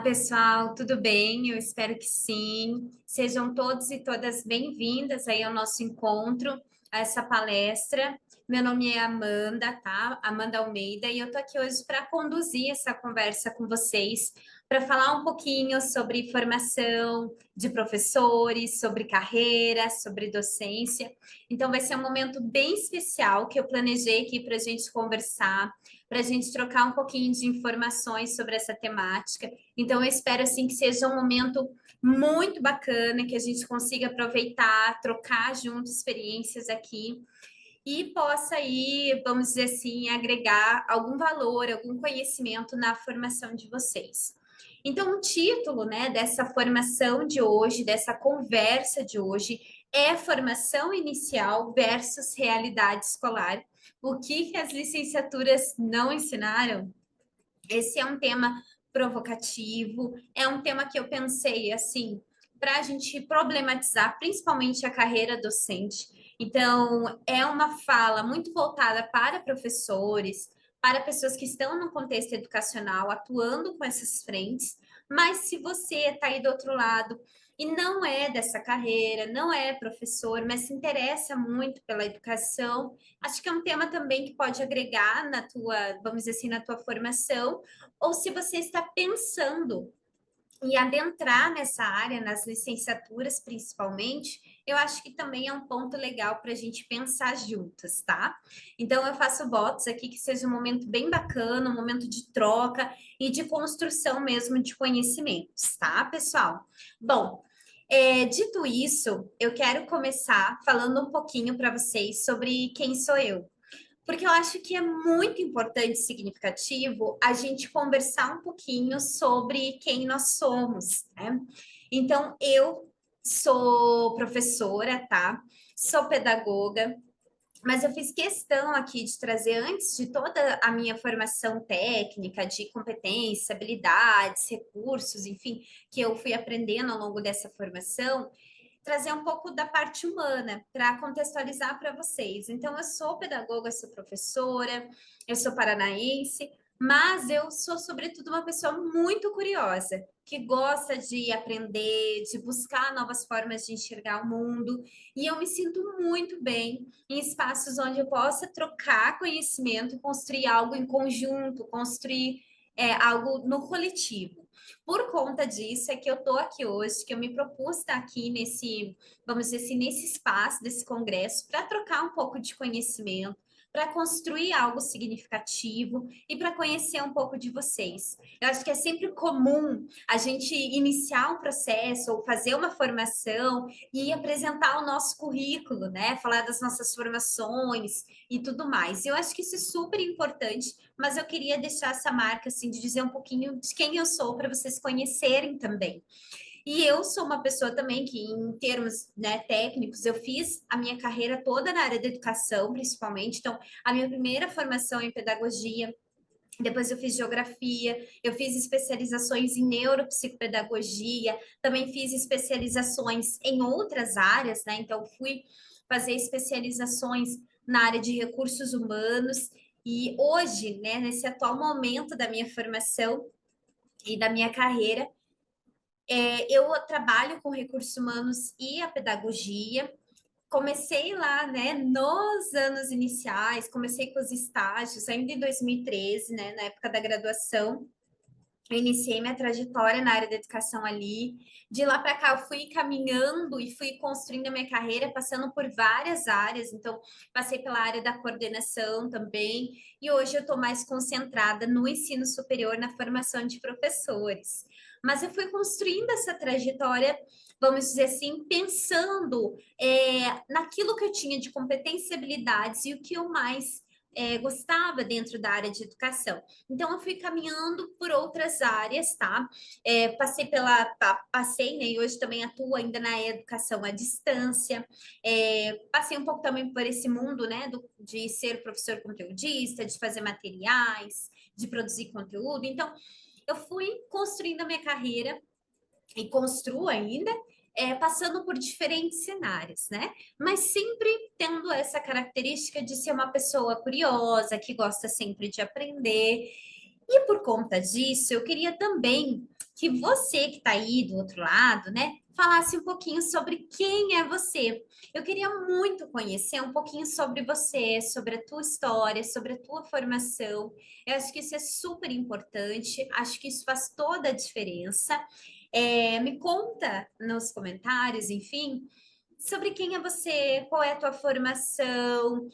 Pessoal, tudo bem? Eu espero que sim. Sejam todos e todas bem-vindas aí ao nosso encontro, a essa palestra. Meu nome é Amanda, tá? Amanda Almeida, e eu tô aqui hoje para conduzir essa conversa com vocês, para falar um pouquinho sobre formação de professores, sobre carreira, sobre docência. Então, vai ser um momento bem especial que eu planejei aqui para a gente conversar, para a gente trocar um pouquinho de informações sobre essa temática. Então, eu espero assim que seja um momento muito bacana, que a gente consiga aproveitar, trocar junto experiências aqui e possa aí, vamos dizer assim, agregar algum valor, algum conhecimento na formação de vocês. Então, o título, né, dessa formação de hoje, dessa conversa de hoje, é formação inicial versus realidade escolar. O que as licenciaturas não ensinaram? Esse é um tema provocativo, é um tema que eu pensei assim, para a gente problematizar, principalmente a carreira docente. Então, é uma fala muito voltada para professores, para pessoas que estão no contexto educacional, atuando com essas frentes, mas se você está aí do outro lado e não é dessa carreira, não é professor, mas se interessa muito pela educação, acho que é um tema também que pode agregar na tua, vamos dizer assim, na tua formação, ou se você está pensando em adentrar nessa área, nas licenciaturas principalmente, eu acho que também é um ponto legal para a gente pensar juntas, tá? Então, eu faço votos aqui que seja um momento bem bacana, um momento de troca e de construção mesmo de conhecimentos, tá, pessoal? Bom, dito isso, eu quero começar falando um pouquinho para vocês sobre quem sou eu. Porque eu acho que é muito importante e significativo a gente conversar um pouquinho sobre quem nós somos, né? Então, eu sou professora, tá? Sou pedagoga, mas eu fiz questão aqui de trazer, antes de toda a minha formação técnica, de competência, habilidades, recursos, enfim, que eu fui aprendendo ao longo dessa formação, trazer um pouco da parte humana para contextualizar para vocês. Então, eu sou pedagoga, sou professora, eu sou paranaense, mas eu sou, sobretudo, uma pessoa muito curiosa, que gosta de aprender, de buscar novas formas de enxergar o mundo, e eu me sinto muito bem em espaços onde eu possa trocar conhecimento, construir algo em conjunto, construir algo no coletivo. Por conta disso é que eu estou aqui hoje, que eu me propus estar aqui nesse, vamos dizer assim, nesse espaço desse congresso para trocar um pouco de conhecimento, para construir algo significativo e para conhecer um pouco de vocês. Eu acho que é sempre comum a gente iniciar um processo ou fazer uma formação e apresentar o nosso currículo, né? Falar das nossas formações e tudo mais. Eu acho que isso é super importante, mas eu queria deixar essa marca assim de dizer um pouquinho de quem eu sou para vocês conhecerem também. E eu sou uma pessoa também que, em termos, né, técnicos, eu fiz a minha carreira toda na área da educação, principalmente. Então, a minha primeira formação em pedagogia, depois eu fiz geografia, eu fiz especializações em neuropsicopedagogia, também fiz especializações em outras áreas, né? Então, fui fazer especializações na área de recursos humanos. E hoje, né, nesse atual momento da minha formação e da minha carreira, eu trabalho com recursos humanos e a pedagogia. Comecei lá, né, nos anos iniciais, comecei com os estágios ainda em 2013, né, na época da graduação. Eu iniciei minha trajetória na área da educação ali. De lá para cá, eu fui caminhando e fui construindo a minha carreira, passando por várias áreas. Então, passei pela área da coordenação também. E hoje eu estou mais concentrada no ensino superior, na formação de professores. Mas eu fui construindo essa trajetória, vamos dizer assim, pensando naquilo que eu tinha de competência e habilidades e o que eu mais gostava dentro da área de educação. Então, eu fui caminhando por outras áreas, tá? Passei, né? E hoje também atuo ainda na educação à distância. Passei um pouco também por esse mundo, né? De ser professor conteudista, de fazer materiais, de produzir conteúdo. Então, eu fui construindo a minha carreira e construo ainda, passando por diferentes cenários, né? Mas sempre tendo essa característica de ser uma pessoa curiosa, que gosta sempre de aprender. E por conta disso, eu queria também que você que está aí do outro lado, né, falasse um pouquinho sobre quem é você. Eu queria muito conhecer um pouquinho sobre você, sobre a tua história, sobre a tua formação. Eu acho que isso é super importante, acho que isso faz toda a diferença. Me conta nos comentários, enfim, sobre quem é você, qual é a tua formação,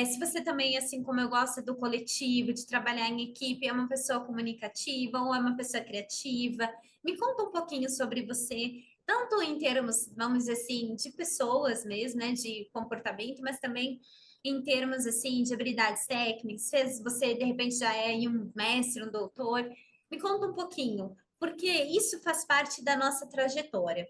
se você também, assim como eu gosto do coletivo, de trabalhar em equipe, é uma pessoa comunicativa ou é uma pessoa criativa. Me conta um pouquinho sobre você, tanto em termos, vamos dizer assim, de pessoas mesmo, né, de comportamento, mas também em termos, assim, de habilidades técnicas, se você, de repente, já é um mestre, um doutor. Me conta um pouquinho, porque isso faz parte da nossa trajetória.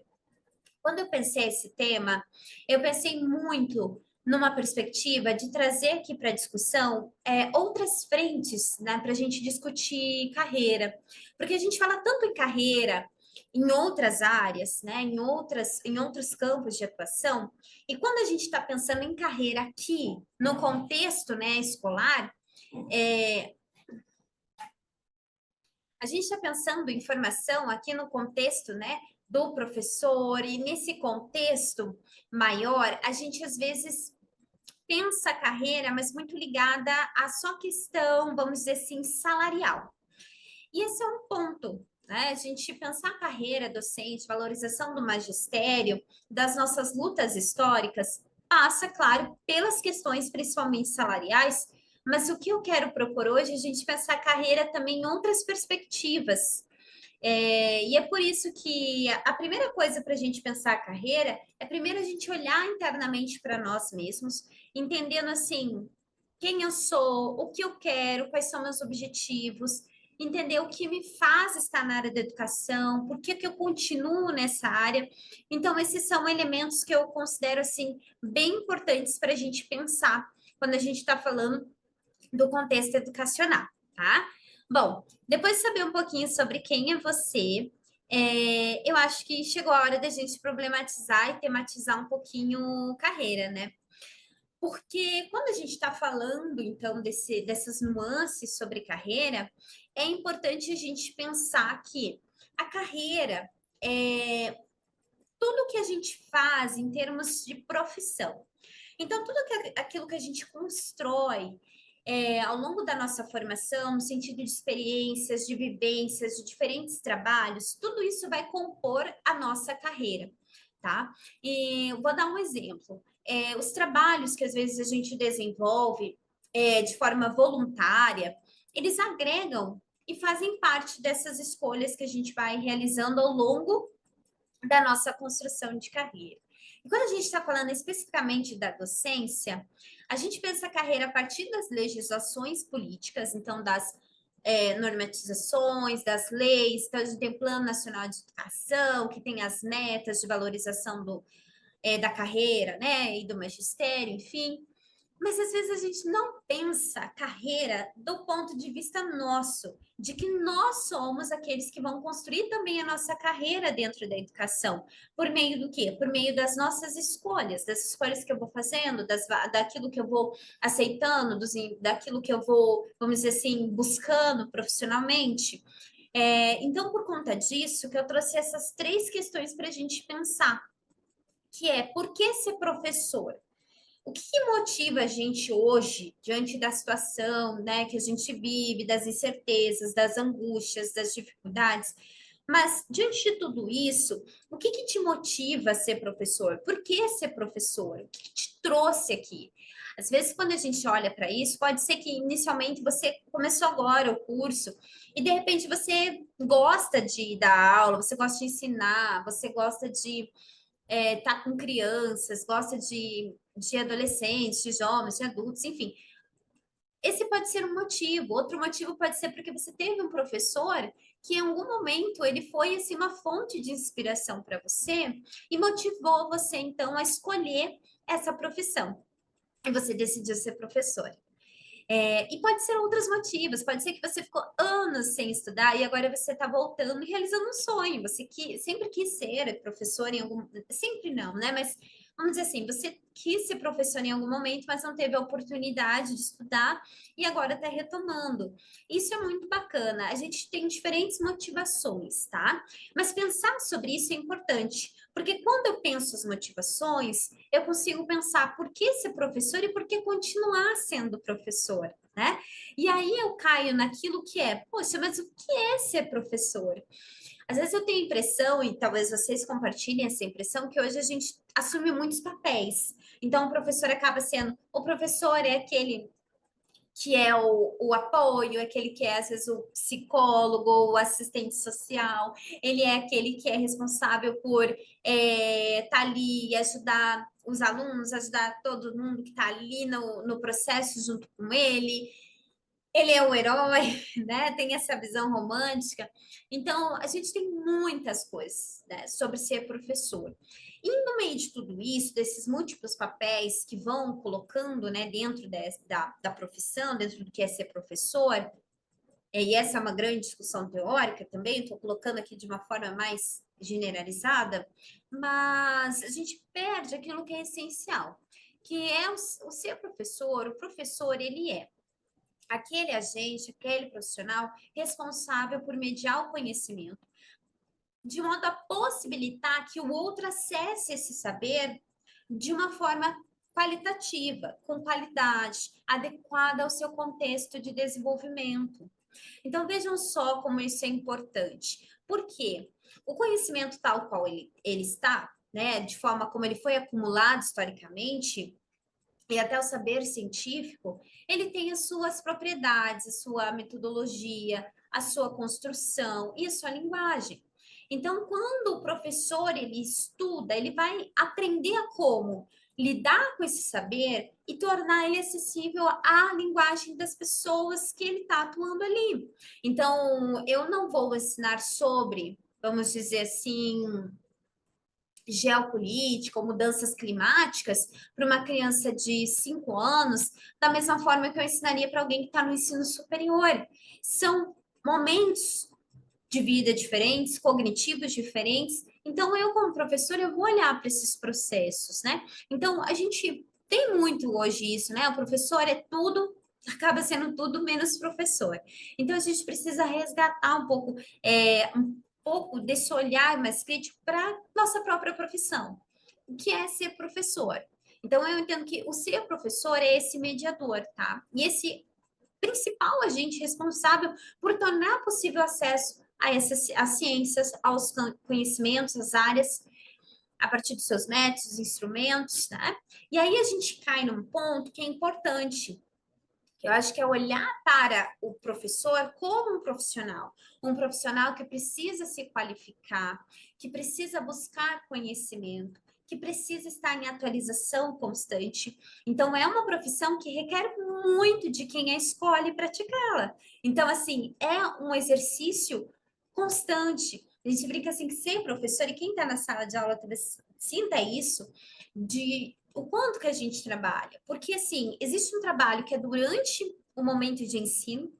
Quando eu pensei esse tema, eu pensei muito numa perspectiva de trazer aqui para a discussão outras frentes, né, para a gente discutir carreira, porque a gente fala tanto em carreira em outras áreas, né, em outros campos de atuação, e quando a gente está pensando em carreira aqui, no contexto, né, escolar, é, a gente está pensando em formação aqui no contexto, né, do professor, e nesse contexto maior, a gente às vezes pensa a carreira, mas muito ligada à só questão, vamos dizer assim, salarial. E esse é um ponto, né? A gente pensar a carreira docente, valorização do magistério, das nossas lutas históricas, passa, claro, pelas questões principalmente salariais, mas o que eu quero propor hoje é a gente pensar a carreira também em outras perspectivas. E é por isso que a primeira coisa para a gente pensar a carreira é primeiro a gente olhar internamente para nós mesmos, entendendo assim quem eu sou, o que eu quero, quais são meus objetivos, entender o que me faz estar na área da educação, por que eu continuo nessa área. Então, esses são elementos que eu considero assim bem importantes para a gente pensar quando a gente está falando do contexto educacional, tá? Bom, depois de saber um pouquinho sobre quem é você, eu acho que chegou a hora da gente problematizar e tematizar um pouquinho carreira, né? Porque quando a gente está falando, então, dessas nuances sobre carreira, é importante a gente pensar que a carreira é tudo que a gente faz em termos de profissão. Então, aquilo que a gente constrói ao longo da nossa formação, no sentido de experiências, de vivências, de diferentes trabalhos, tudo isso vai compor a nossa carreira, tá? E vou dar um exemplo. Os trabalhos que às vezes a gente desenvolve de forma voluntária, eles agregam e fazem parte dessas escolhas que a gente vai realizando ao longo da nossa construção de carreira. E quando a gente está falando especificamente da docência, a gente pensa a carreira a partir das legislações políticas, então das normatizações, das leis, então a gente tem o Plano Nacional de Educação, que tem as metas de valorização da carreira, né, e do magistério, enfim. Mas às vezes a gente não pensa a carreira do ponto de vista nosso, de que nós somos aqueles que vão construir também a nossa carreira dentro da educação. Por meio do quê? Por meio das nossas escolhas, das escolhas que eu vou fazendo, daquilo que eu vou aceitando, daquilo que eu vou, vamos dizer assim, buscando profissionalmente. Então, por conta disso, que eu trouxe essas três questões para a gente pensar, que é por que ser professor? O que motiva a gente hoje, diante da situação, né, que a gente vive, das incertezas, das angústias, das dificuldades? Mas, diante de tudo isso, o que te motiva a ser professor? Por que ser professor? O que te trouxe aqui? Às vezes, quando a gente olha para isso, pode ser que inicialmente você começou agora o curso e de repente você gosta de dar aula, você gosta de ensinar, você gosta de tá com crianças, gosta de adolescentes, de jovens, de adultos, enfim. Esse pode ser um motivo. Outro motivo pode ser porque você teve um professor que em algum momento ele foi assim uma fonte de inspiração para você e motivou você então a escolher essa profissão. E você decidiu ser professor. E pode ser outros motivos, pode ser que você ficou anos sem estudar e agora você está voltando e realizando um sonho. Você sempre quis ser professor em algum. Sempre não, né? Mas vamos dizer assim, você quis ser professor em algum momento, mas não teve a oportunidade de estudar e agora está retomando. Isso é muito bacana. A gente tem diferentes motivações, tá? Mas pensar sobre isso é importante, porque quando eu penso as motivações, eu consigo pensar por que ser professor e por que continuar sendo professor, né? E aí eu caio naquilo que é, poxa, mas o que é ser professor? Às vezes eu tenho a impressão, e talvez vocês compartilhem essa impressão, que hoje a gente assume muitos papéis. Então, o professor acaba sendo. O professor é aquele que é o apoio, aquele que é, às vezes, o psicólogo, o assistente social, ele é aquele que é responsável por estar ali e ajudar os alunos, ajudar todo mundo que está ali no processo junto com ele. Ele é o herói, né? Tem essa visão romântica. Então, a gente tem muitas coisas, né, sobre ser professor. E no meio de tudo isso, desses múltiplos papéis que vão colocando, né, dentro da profissão, dentro do que é ser professor, e essa é uma grande discussão teórica também, estou colocando aqui de uma forma mais generalizada, mas a gente perde aquilo que é essencial, que é o ser professor. O professor, ele é aquele agente, aquele profissional responsável por mediar o conhecimento, de modo a possibilitar que o outro acesse esse saber de uma forma qualitativa, com qualidade, adequada ao seu contexto de desenvolvimento. Então, vejam só como isso é importante. Por quê? O conhecimento tal qual ele está, né, de forma como ele foi acumulado historicamente, e até o saber científico, ele tem as suas propriedades, a sua metodologia, a sua construção e a sua linguagem. Então, quando o professor ele estuda, ele vai aprender a como lidar com esse saber e tornar ele acessível à linguagem das pessoas que ele está atuando ali. Então, eu não vou ensinar sobre, vamos dizer assim, geopolítica ou mudanças climáticas para uma criança de 5 anos, da mesma forma que eu ensinaria para alguém que está no ensino superior. São momentos de vida diferentes, cognitivos diferentes. Então, eu, como professora, eu vou olhar para esses processos, né? Então, a gente tem muito hoje isso, né? O professor é tudo, acaba sendo tudo menos professor. Então, a gente precisa resgatar um pouco desse olhar mais crítico para nossa própria profissão, o que é ser professor. Então, eu entendo que o ser professor é esse mediador, tá? E esse principal agente responsável por tornar possível acesso a essas as ciências, aos conhecimentos, às áreas, a partir dos seus métodos, instrumentos, né? E aí a gente cai num ponto que é importante, que eu acho que é olhar para o professor como um profissional que precisa se qualificar, que precisa buscar conhecimento, que precisa estar em atualização constante. Então, é uma profissão que requer muito de quem a escolhe praticá-la. Então, assim, é um exercício constante. A gente brinca assim que ser professor, e quem está na sala de aula talvez sinta isso, de o quanto que a gente trabalha. Porque, assim, existe um trabalho que é durante o momento de ensino,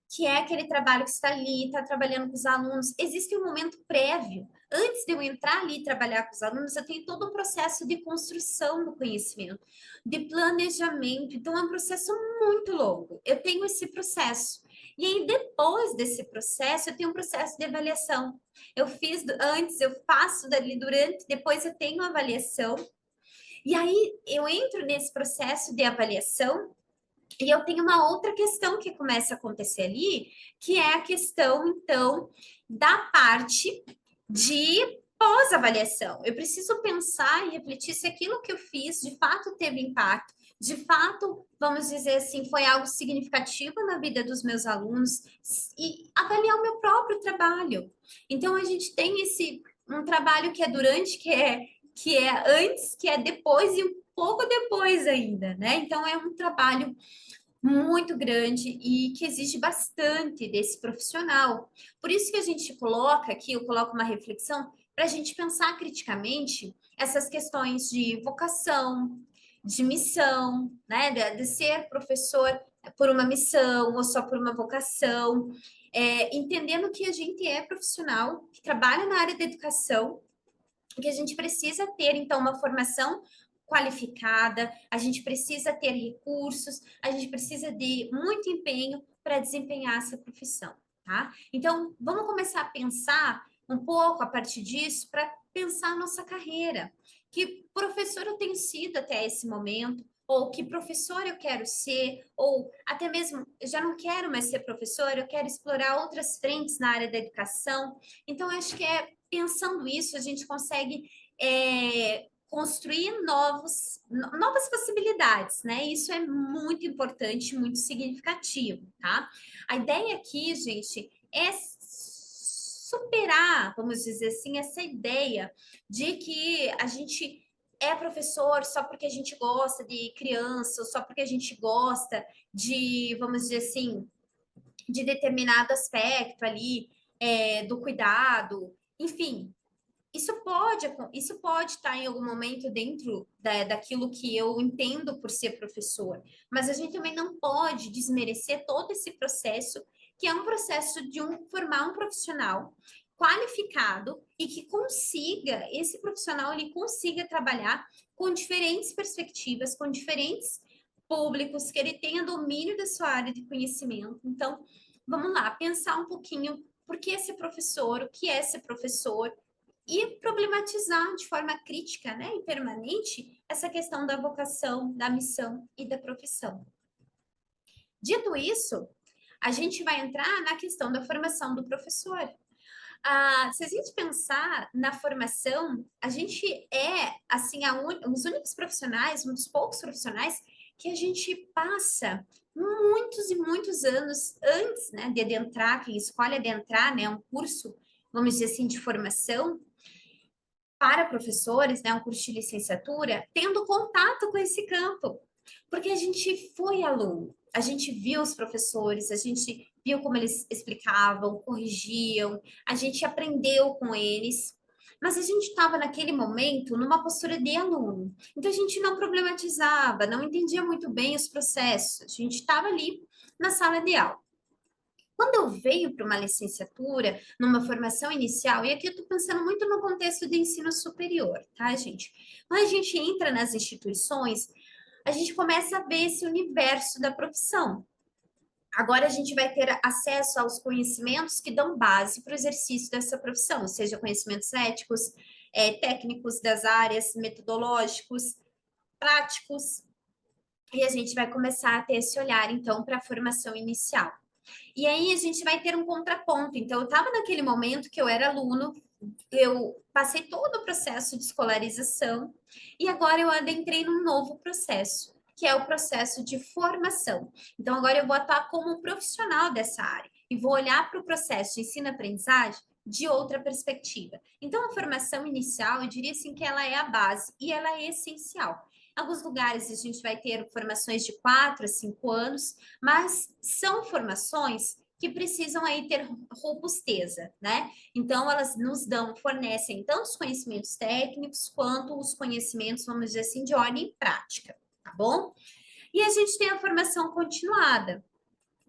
que é aquele trabalho que está ali, está trabalhando com os alunos. Existe um momento prévio. Antes de eu entrar ali e trabalhar com os alunos, eu tenho todo um processo de construção do conhecimento, de planejamento. Então, é um processo muito longo. Eu tenho esse processo. E aí, depois desse processo, eu tenho um processo de avaliação. Eu fiz antes, eu faço dali durante, depois eu tenho avaliação. E aí eu entro nesse processo de avaliação e eu tenho uma outra questão que começa a acontecer ali, que é a questão, então, da parte de pós-avaliação. Eu preciso pensar e refletir se aquilo que eu fiz de fato teve impacto, de fato, vamos dizer assim, foi algo significativo na vida dos meus alunos e avaliar o meu próprio trabalho. Então, a gente tem um trabalho que é durante, que é antes, que é depois e um pouco depois ainda, né? Então, é um trabalho muito grande e que exige bastante desse profissional. Por isso que a gente coloca aqui, eu coloco uma reflexão para a gente pensar criticamente essas questões de vocação, de missão, né? De ser professor por uma missão ou só por uma vocação, entendendo que a gente é profissional, que trabalha na área da educação que a gente precisa ter, então, uma formação qualificada, a gente precisa ter recursos, a gente precisa de muito empenho para desempenhar essa profissão, tá? Então, vamos começar a pensar um pouco a partir disso para pensar a nossa carreira. Que professor eu tenho sido até esse momento? Ou que professor eu quero ser? Ou até mesmo, eu já não quero mais ser professor, eu quero explorar outras frentes na área da educação. Então, acho que pensando isso, a gente consegue construir novas possibilidades, né? Isso é muito importante, muito significativo, tá? A ideia aqui, gente, é superar, vamos dizer assim, essa ideia de que a gente é professor só porque a gente gosta de criança, ou só porque a gente gosta de, vamos dizer assim, de determinado aspecto ali, do cuidado, enfim, isso pode estar em algum momento dentro daquilo que eu entendo por ser professor, mas a gente também não pode desmerecer todo esse processo, que é um processo de formar um profissional qualificado e que consiga, esse profissional ele consiga trabalhar com diferentes perspectivas, com diferentes públicos, que ele tenha domínio da sua área de conhecimento. Então, vamos lá, pensar um pouquinho por que ser professor, o que é ser professor, e problematizar de forma crítica, né, e permanente essa questão da vocação, da missão e da profissão. Dito isso, a gente vai entrar na questão da formação do professor. Se a gente pensar na formação, a gente é, assim, os únicos profissionais, um dos poucos profissionais que a gente passa muitos e muitos anos antes, né, de adentrar, quem escolhe adentrar, né, um curso, vamos dizer assim, de formação, para professores, né, um curso de licenciatura, tendo contato com esse campo, porque a gente foi aluno, a gente viu os professores, a gente viu como eles explicavam, corrigiam, a gente aprendeu com eles, mas a gente estava naquele momento numa postura de aluno, então a gente não problematizava, não entendia muito bem os processos, a gente estava ali na sala de aula. Quando eu venho para uma licenciatura, numa formação inicial, e aqui eu estou pensando muito no contexto de ensino superior, tá, gente? Quando a gente entra nas instituições, a gente começa a ver esse universo da profissão. Agora a gente vai ter acesso aos conhecimentos que dão base para o exercício dessa profissão, seja conhecimentos éticos, técnicos das áreas, metodológicos, práticos, e a gente vai começar a ter esse olhar, então, para a formação inicial. E aí a gente vai ter um contraponto. Então, eu estava naquele momento que eu era aluno, eu passei todo o processo de escolarização e agora eu adentrei num novo processo, que é o processo de formação. Então, agora eu vou atuar como um profissional dessa área e vou olhar para o processo de ensino-aprendizagem de outra perspectiva. Então, a formação inicial, eu diria assim que ela é a base e ela é essencial. Em alguns lugares a gente vai ter formações de 4 a 5 anos, mas são formações que precisam aí ter robusteza, né? Então, elas nos fornecem tanto os conhecimentos técnicos quanto os conhecimentos, vamos dizer assim, de ordem prática, tá bom? E a gente tem a formação continuada.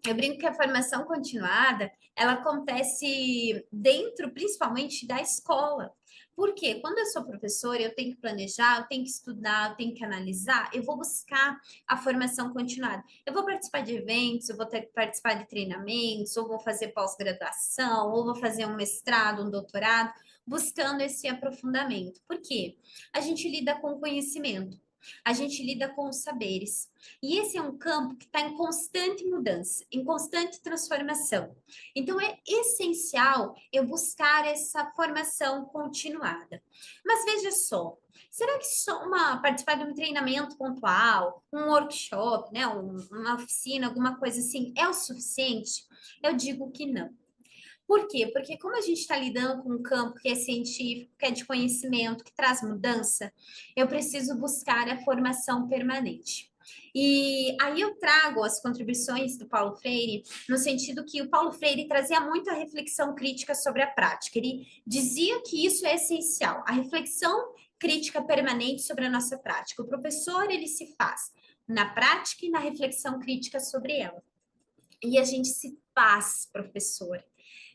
Eu brinco que a formação continuada, ela acontece dentro, principalmente, da escola. Porque quando eu sou professora, eu tenho que planejar, eu tenho que estudar, eu tenho que analisar, eu vou buscar a formação continuada. Eu vou participar de eventos, eu vou ter que participar de treinamentos, ou vou fazer pós-graduação, ou vou fazer um mestrado, um doutorado, buscando esse aprofundamento. Por quê? A gente lida com conhecimento, a gente lida com os saberes. E esse é um campo que está em constante mudança, em constante transformação. Então, é essencial eu buscar essa formação continuada. Mas veja só, será que só participar de um treinamento pontual, um workshop, né, uma oficina, alguma coisa assim, é o suficiente? Eu digo que não. Por quê? Porque como a gente está lidando com um campo que é científico, que é de conhecimento, que traz mudança, eu preciso buscar a formação permanente. E aí eu trago as contribuições do Paulo Freire, no sentido que o Paulo Freire trazia muito a reflexão crítica sobre a prática. Ele dizia que isso é essencial, a reflexão crítica permanente sobre a nossa prática. O professor, ele se faz na prática e na reflexão crítica sobre ela. E a gente se faz professor.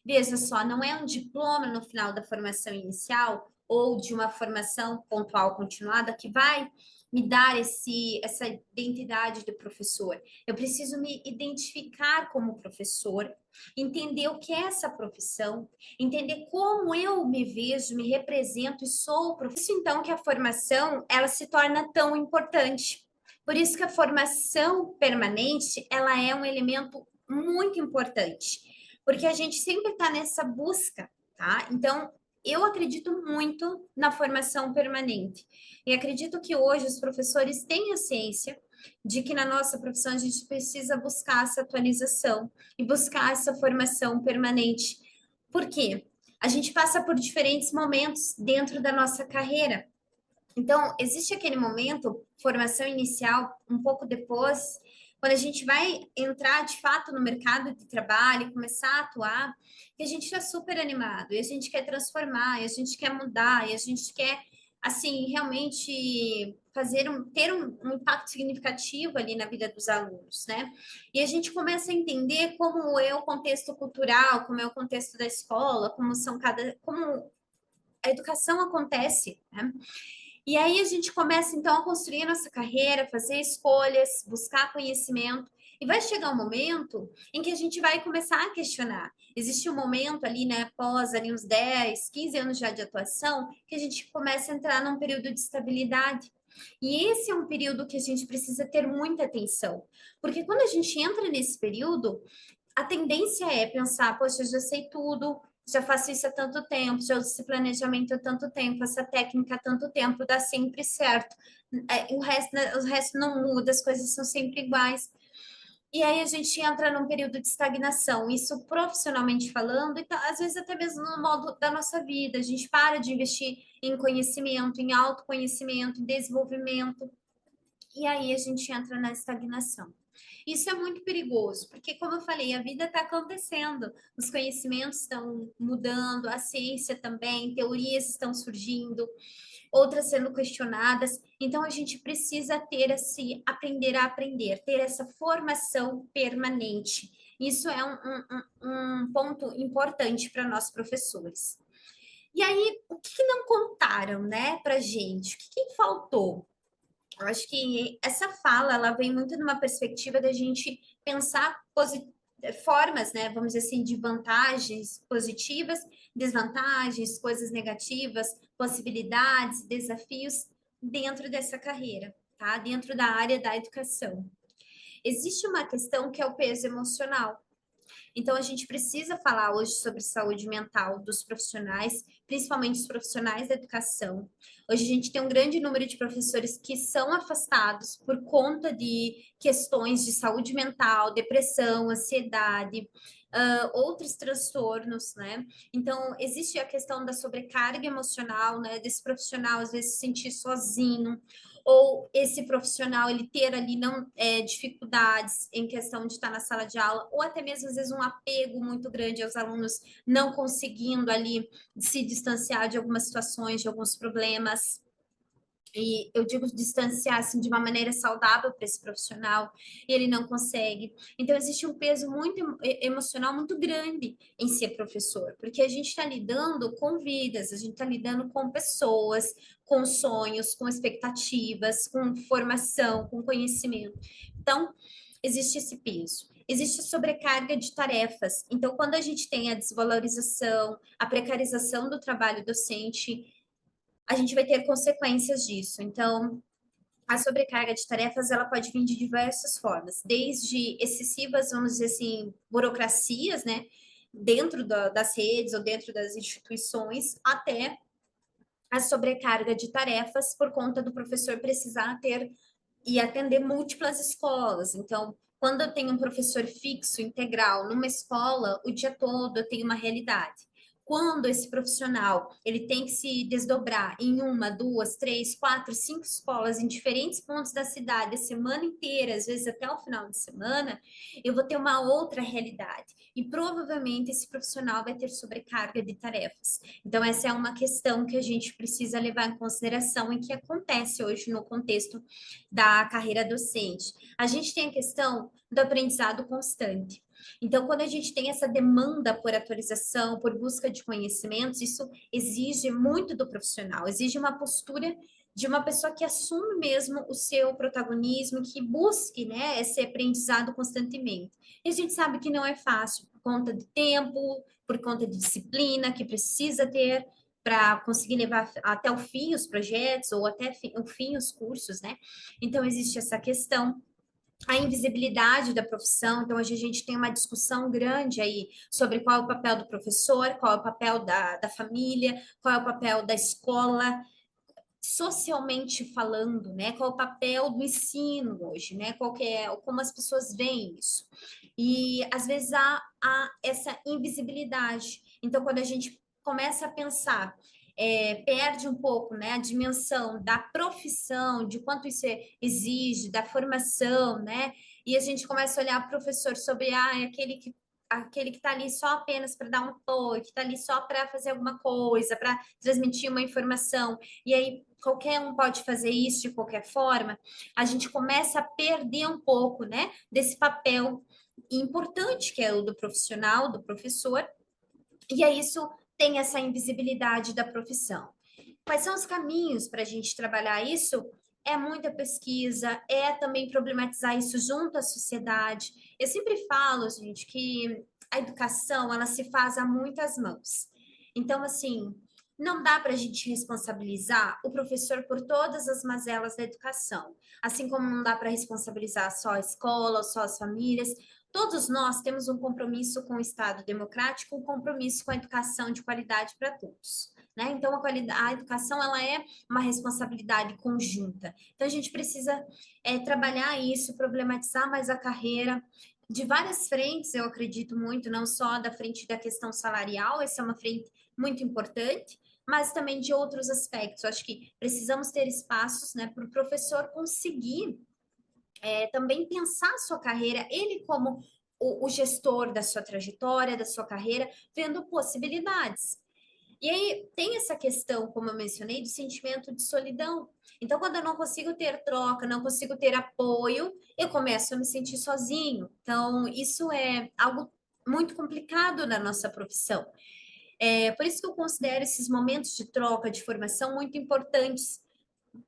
Veja só, não é um diploma no final da formação inicial ou de uma formação pontual continuada que vai me dar essa identidade de professor. Eu preciso me identificar como professor, entender o que é essa profissão, entender como eu me vejo, me represento e sou professor. Isso então que a formação ela se torna tão importante. Por isso que a formação permanente ela é um elemento muito importante, porque a gente sempre está nessa busca, tá? Então eu acredito muito na formação permanente. E acredito que hoje os professores têm a ciência de que na nossa profissão a gente precisa buscar essa atualização e buscar essa formação permanente. Por quê? A gente passa por diferentes momentos dentro da nossa carreira. Então, existe aquele momento, formação inicial, um pouco depois, quando a gente vai entrar de fato no mercado de trabalho e começar a atuar, que a gente está super animado, e a gente quer transformar, e a gente quer mudar, e a gente quer, assim, realmente ter um impacto significativo ali na vida dos alunos, né? E a gente começa a entender como é o contexto cultural, como é o contexto da escola, como a educação acontece, né? E aí a gente começa então a construir a nossa carreira, fazer escolhas, buscar conhecimento, e vai chegar um momento em que a gente vai começar a questionar. Existe um momento ali, né, após ali uns 10, 15 anos já de atuação, que a gente começa a entrar num período de estabilidade. E esse é um período que a gente precisa ter muita atenção, porque quando a gente entra nesse período, a tendência é pensar, poxa, eu já sei tudo, já faço isso há tanto tempo, já uso esse planejamento há tanto tempo, essa técnica há tanto tempo, dá sempre certo. O resto não muda, as coisas são sempre iguais. E aí a gente entra num período de estagnação, isso profissionalmente falando, e às vezes até mesmo no modo da nossa vida. A gente para de investir em conhecimento, em autoconhecimento, em desenvolvimento, e aí a gente entra na estagnação. Isso é muito perigoso, porque, como eu falei, a vida está acontecendo, os conhecimentos estão mudando, a ciência também, teorias estão surgindo, outras sendo questionadas. Então, a gente precisa ter esse aprender a aprender, ter essa formação permanente. Isso é um ponto importante para nós professores. E aí, o que não contaram, né, para gente? O que faltou? Eu acho que essa fala, ela vem muito numa perspectiva da gente pensar formas, né, vamos dizer assim, de vantagens positivas, desvantagens, coisas negativas, possibilidades, desafios dentro dessa carreira, tá? Dentro da área da educação. Existe uma questão que é o peso emocional. Então, a gente precisa falar hoje sobre saúde mental dos profissionais, principalmente os profissionais da educação. Hoje a gente tem um grande número de professores que são afastados por conta de questões de saúde mental, depressão, ansiedade, outros transtornos, né? Então, existe a questão da sobrecarga emocional, né? Desse profissional às vezes se sentir sozinho, ou esse profissional ele ter ali dificuldades em questão de estar na sala de aula, ou até mesmo às vezes um apego muito grande aos alunos não conseguindo ali se distanciar de algumas situações, de alguns problemas. E eu digo distanciar assim, de uma maneira saudável para esse profissional, e ele não consegue. Então, existe um peso muito emocional muito grande em ser professor, porque a gente está lidando com vidas, a gente está lidando com pessoas, com sonhos, com expectativas, com formação, com conhecimento. Então, existe esse peso. Existe sobrecarga de tarefas. Então, quando a gente tem a desvalorização, a precarização do trabalho docente, a gente vai ter consequências disso. Então, a sobrecarga de tarefas ela pode vir de diversas formas, desde excessivas, vamos dizer assim, burocracias, né, dentro das redes ou dentro das instituições, até a sobrecarga de tarefas por conta do professor precisar ter e atender múltiplas escolas. Então, quando eu tenho um professor fixo, integral, numa escola, o dia todo eu tenho uma realidade. Quando esse profissional ele tem que se desdobrar em uma, duas, três, quatro, cinco escolas em diferentes pontos da cidade a semana inteira, às vezes até o final de semana, eu vou ter uma outra realidade. E provavelmente esse profissional vai ter sobrecarga de tarefas. Então, essa é uma questão que a gente precisa levar em consideração e que acontece hoje no contexto da carreira docente. A gente tem a questão do aprendizado constante. Então, quando a gente tem essa demanda por atualização, por busca de conhecimentos, isso exige muito do profissional, exige uma postura de uma pessoa que assume mesmo o seu protagonismo, que busque, né, esse aprendizado constantemente. E a gente sabe que não é fácil, por conta de tempo, por conta de disciplina que precisa ter para conseguir levar até o fim os projetos ou até o fim os cursos, né? Então, existe essa questão, a invisibilidade da profissão. Então, hoje a gente tem uma discussão grande aí sobre qual é o papel do professor, qual é o papel da família, qual é o papel da escola, socialmente falando, né? Qual é o papel do ensino hoje, né? Qual que é, como as pessoas veem isso. E às vezes há essa invisibilidade. Então, quando a gente começa a pensar, perde um pouco, né, a dimensão da profissão, de quanto isso exige, da formação, né? E a gente começa a olhar o professor sobre aquele que está ali só apenas para dar um apoio, que está ali só para fazer alguma coisa, para transmitir uma informação, e aí qualquer um pode fazer isso de qualquer forma, a gente começa a perder um pouco, né, desse papel importante que é o do profissional, do professor, e aí isso tem essa invisibilidade da profissão. Quais são os caminhos para a gente trabalhar isso? É muita pesquisa, é também problematizar isso junto à sociedade. Eu sempre falo, gente, que a educação, ela se faz a muitas mãos. Então, assim, não dá para a gente responsabilizar o professor por todas as mazelas da educação. Assim como não dá para responsabilizar só a escola, ou só as famílias. Todos nós temos um compromisso com o Estado democrático, um compromisso com a educação de qualidade para todos. Né? Então, a educação ela é uma responsabilidade conjunta. Então, a gente precisa trabalhar isso, problematizar mais a carreira de várias frentes, eu acredito muito, não só da frente da questão salarial, essa é uma frente muito importante, mas também de outros aspectos. Eu acho que precisamos ter espaços, né, para o professor conseguir também pensar a sua carreira, ele como o gestor da sua trajetória, da sua carreira, vendo possibilidades. E aí tem essa questão, como eu mencionei, do sentimento de solidão. Então, quando eu não consigo ter troca, não consigo ter apoio, eu começo a me sentir sozinho. Então, isso é algo muito complicado na nossa profissão. Por isso que eu considero esses momentos de troca, de formação, muito importantes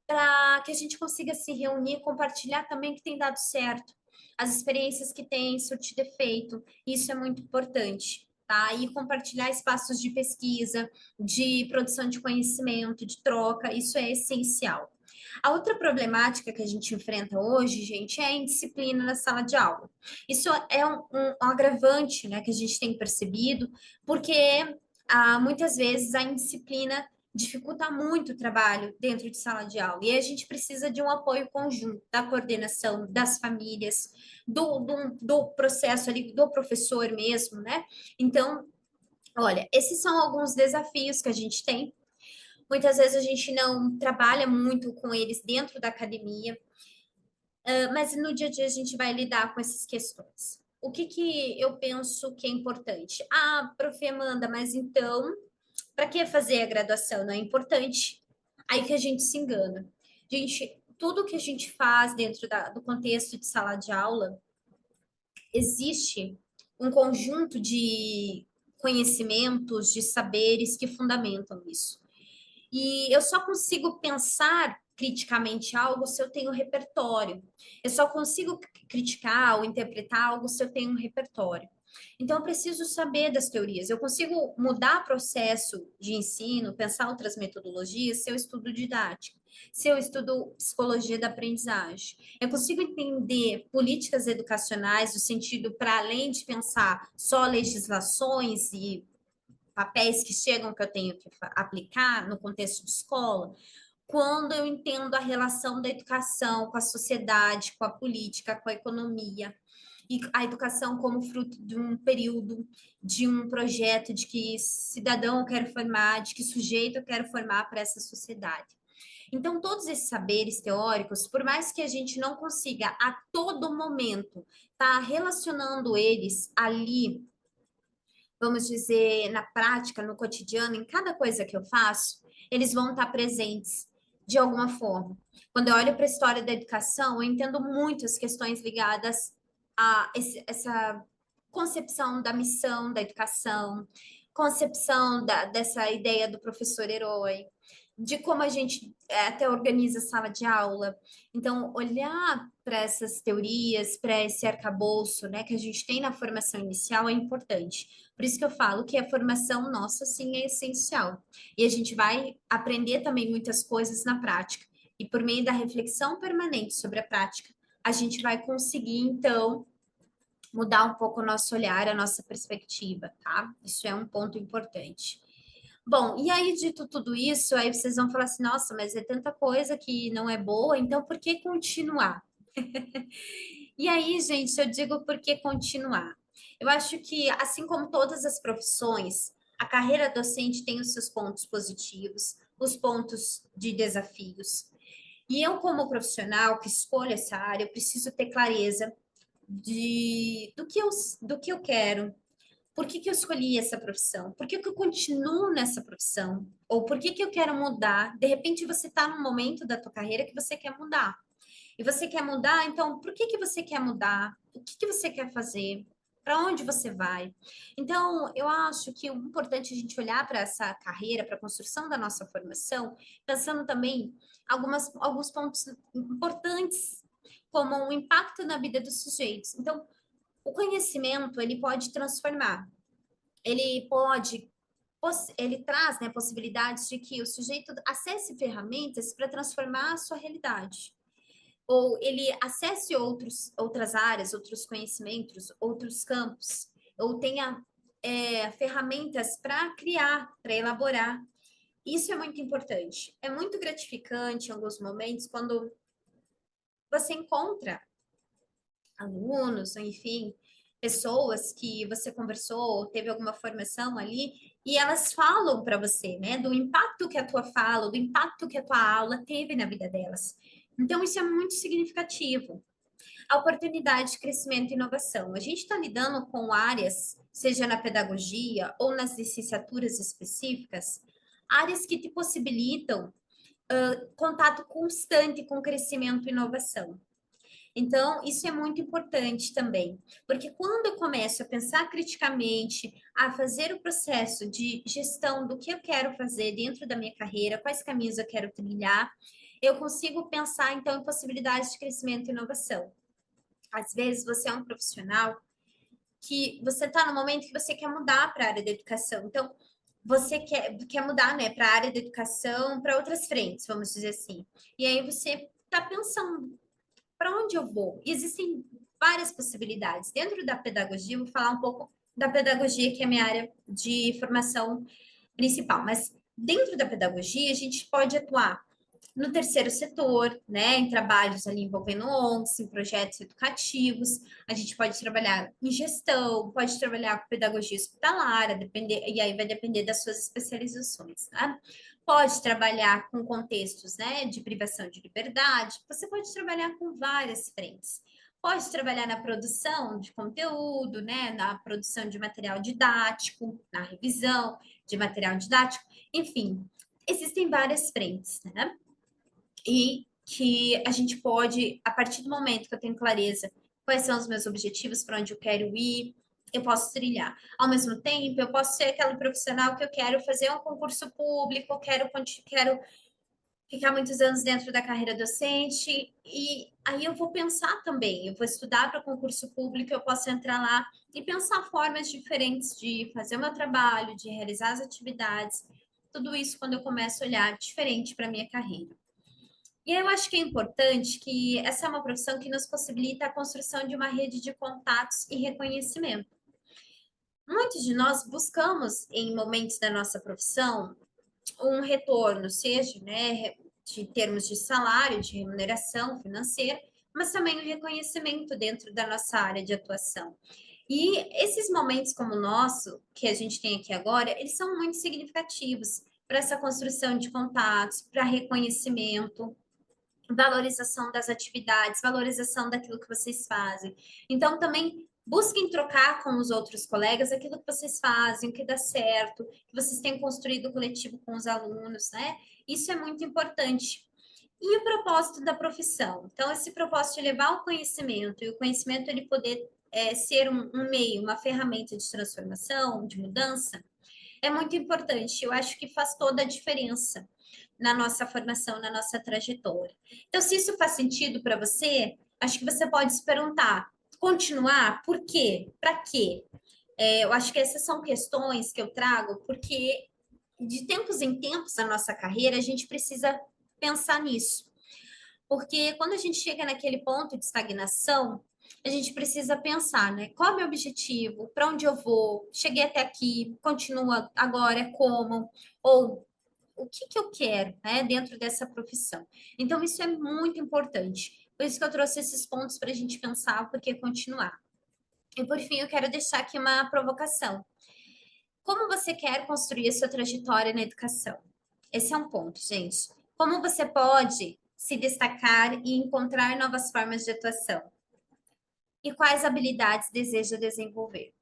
para que a gente consiga se reunir e compartilhar também o que tem dado certo, as experiências que têm surtido efeito. Isso é muito importante. Tá? E compartilhar espaços de pesquisa, de produção de conhecimento, de troca, isso é essencial. A outra problemática que a gente enfrenta hoje, gente, é a indisciplina na sala de aula. Isso é um agravante, né, que a gente tem percebido, porque muitas vezes a indisciplina dificulta muito o trabalho dentro de sala de aula. E a gente precisa de um apoio conjunto da coordenação, das famílias, do processo ali, do professor mesmo, né? Então, olha, esses são alguns desafios que a gente tem. Muitas vezes a gente não trabalha muito com eles dentro da academia, mas no dia a dia a gente vai lidar com essas questões. O que eu penso que é importante? Ah, prof. Amanda, mas então para que fazer a graduação? Não é importante? Aí que a gente se engana. Gente, tudo que a gente faz dentro do contexto de sala de aula, existe um conjunto de conhecimentos, de saberes que fundamentam isso. E eu só consigo pensar criticamente algo se eu tenho repertório. Eu só consigo criticar ou interpretar algo se eu tenho um repertório. Então, eu preciso saber das teorias. Eu consigo mudar o processo de ensino, pensar outras metodologias, se eu estudo didática, se eu estudo psicologia da aprendizagem. Eu consigo entender políticas educacionais no sentido para além de pensar só legislações e papéis que chegam que eu tenho que aplicar no contexto de escola, quando eu entendo a relação da educação com a sociedade, com a política, com a economia, e a educação como fruto de um período, de um projeto de que cidadão eu quero formar, de que sujeito eu quero formar para essa sociedade. Então, todos esses saberes teóricos, por mais que a gente não consiga a todo momento estar relacionando eles ali, vamos dizer, na prática, no cotidiano, em cada coisa que eu faço, eles vão estar presentes de alguma forma. Quando eu olho para a história da educação, eu entendo muito as questões ligadas a essa concepção da missão da educação, concepção dessa ideia do professor herói, de como a gente até organiza a sala de aula. Então, olhar para essas teorias, para esse arcabouço, né, que a gente tem na formação inicial é importante. Por isso que eu falo que a formação nossa, sim, é essencial. E a gente vai aprender também muitas coisas na prática. E por meio da reflexão permanente sobre a prática, a gente vai conseguir, então, mudar um pouco o nosso olhar, a nossa perspectiva, tá? Isso é um ponto importante. Bom, e aí, dito tudo isso, aí vocês vão falar assim, nossa, mas é tanta coisa que não é boa, então por que continuar? E aí, gente, eu digo por que continuar. Eu acho que, assim como todas as profissões, a carreira docente tem os seus pontos positivos, os pontos de desafios. E eu, como profissional que escolho essa área, eu preciso ter clareza do que eu quero, por que que eu escolhi essa profissão, por que que eu continuo nessa profissão, ou por que que eu quero mudar. De repente você está num momento da tua carreira que você quer mudar. E você quer mudar, então por que que você quer mudar? O que que você quer fazer? Para onde você vai? Então, eu acho que o importante é a gente olhar para essa carreira, para a construção da nossa formação, pensando também alguns pontos importantes, como o impacto na vida dos sujeitos. Então, o conhecimento, ele pode transformar, ele pode, ele traz, né, possibilidades de que o sujeito acesse ferramentas para transformar a sua realidade, ou ele acesse outras áreas, outros conhecimentos, outros campos, ou tenha ferramentas para criar, para elaborar. Isso é muito importante. É muito gratificante em alguns momentos quando você encontra alunos, enfim, pessoas que você conversou, teve alguma formação ali, e elas falam para você, né, do impacto que a tua fala, do impacto que a tua aula teve na vida delas. Então, isso é muito significativo. A oportunidade de crescimento e inovação. A gente está lidando com áreas, seja na pedagogia ou nas licenciaturas específicas, áreas que te possibilitam contato constante com crescimento e inovação. Então, isso é muito importante também, porque quando eu começo a pensar criticamente, a fazer o processo de gestão do que eu quero fazer dentro da minha carreira, quais caminhos eu quero trilhar, eu consigo pensar, então, em possibilidades de crescimento e inovação. Às vezes, você é um profissional que você está no momento que você quer mudar para a área da educação. Então, você quer mudar, né, para a área da educação, para outras frentes, vamos dizer assim. E aí você está pensando, para onde eu vou? E existem várias possibilidades. Dentro da pedagogia, eu vou falar um pouco da pedagogia, que é a minha área de formação principal, mas dentro da pedagogia, a gente pode atuar no terceiro setor, né, em trabalhos ali envolvendo ONGs, em projetos educativos, a gente pode trabalhar em gestão, pode trabalhar com pedagogia hospitalar, depender, e aí vai depender das suas especializações, né? Pode trabalhar com contextos, né, de privação de liberdade, você pode trabalhar com várias frentes. Pode trabalhar na produção de conteúdo, né, na produção de material didático, na revisão de material didático, enfim, existem várias frentes, né? E que a gente pode, a partir do momento que eu tenho clareza quais são os meus objetivos, para onde eu quero ir, eu posso trilhar. Ao mesmo tempo, eu posso ser aquela profissional que eu quero fazer um concurso público, quero ficar muitos anos dentro da carreira docente, e aí eu vou pensar também, eu vou estudar para concurso público, eu posso entrar lá e pensar formas diferentes de fazer o meu trabalho, de realizar as atividades, tudo isso quando eu começo a olhar diferente para a minha carreira. E eu acho que é importante que essa é uma profissão que nos possibilita a construção de uma rede de contatos e reconhecimento. Muitos de nós buscamos, em momentos da nossa profissão, um retorno, seja, né, de termos de salário, de remuneração financeira, mas também o reconhecimento dentro da nossa área de atuação. E esses momentos como o nosso, que a gente tem aqui agora, eles são muito significativos para essa construção de contatos, para reconhecimento, valorização das atividades, valorização daquilo que vocês fazem. Então, também busquem trocar com os outros colegas aquilo que vocês fazem, o que dá certo, que vocês têm construído coletivo com os alunos, né? Isso é muito importante. E o propósito da profissão? Então, esse propósito de levar o conhecimento, e o conhecimento ele poder ser um meio, uma ferramenta de transformação, de mudança, é muito importante. Eu acho que faz toda a diferença na nossa formação, na nossa trajetória. Então, se isso faz sentido para você, acho que você pode se perguntar: continuar? Por quê? Para quê? Eu acho que essas são questões que eu trago, porque de tempos em tempos na nossa carreira, a gente precisa pensar nisso. Porque quando a gente chega naquele ponto de estagnação, a gente precisa pensar, né? Qual é o meu objetivo? Para onde eu vou? Cheguei até aqui, continua agora como? Ou o que que eu quero, né, dentro dessa profissão? Então, isso é muito importante. Por isso que eu trouxe esses pontos para a gente pensar, porque continuar. E por fim, eu quero deixar aqui uma provocação. Como você quer construir a sua trajetória na educação? Esse é um ponto, gente. Como você pode se destacar e encontrar novas formas de atuação? E quais habilidades deseja desenvolver?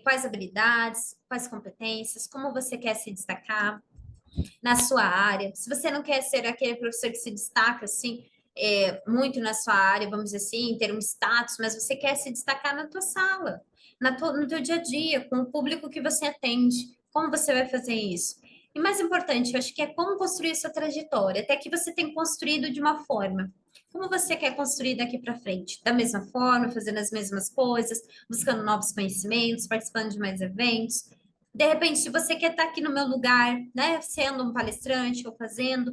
Quais habilidades, quais competências, como você quer se destacar na sua área? Se você não quer ser aquele professor que se destaca assim, muito na sua área, vamos dizer assim, ter um status, mas você quer se destacar na tua sala, no teu dia a dia, com o público que você atende. Como você vai fazer isso? E mais importante, eu acho que é como construir sua trajetória, até que você tem construído de uma forma. Como você quer construir daqui para frente? Da mesma forma, fazendo as mesmas coisas, buscando novos conhecimentos, participando de mais eventos. De repente, se você quer estar aqui no meu lugar, né, sendo um palestrante ou fazendo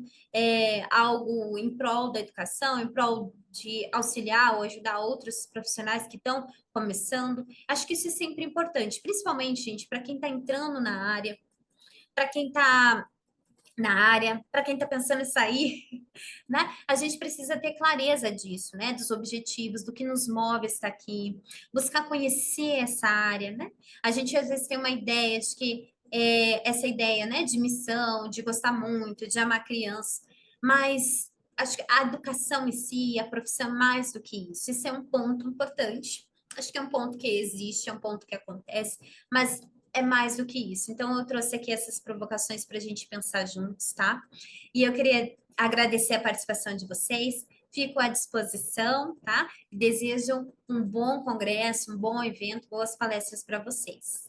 algo em prol da educação, em prol de auxiliar ou ajudar outros profissionais que estão começando, acho que isso é sempre importante, principalmente, gente, para quem está entrando na área, para quem está na área, para quem está pensando em sair, né? A gente precisa ter clareza disso, né? Dos objetivos, do que nos move estar aqui, buscar conhecer essa área, né? A gente às vezes tem uma ideia de que essa ideia, né, de missão, de gostar muito, de amar criança, mas acho que a educação em si, a profissão, mais do que isso. Isso é um ponto importante. Acho que é um ponto que existe, é um ponto que acontece, mas é mais do que isso. Então, eu trouxe aqui essas provocações para a gente pensar juntos, tá? E eu queria agradecer a participação de vocês. Fico à disposição, tá? Desejo um bom congresso, um bom evento, boas palestras para vocês.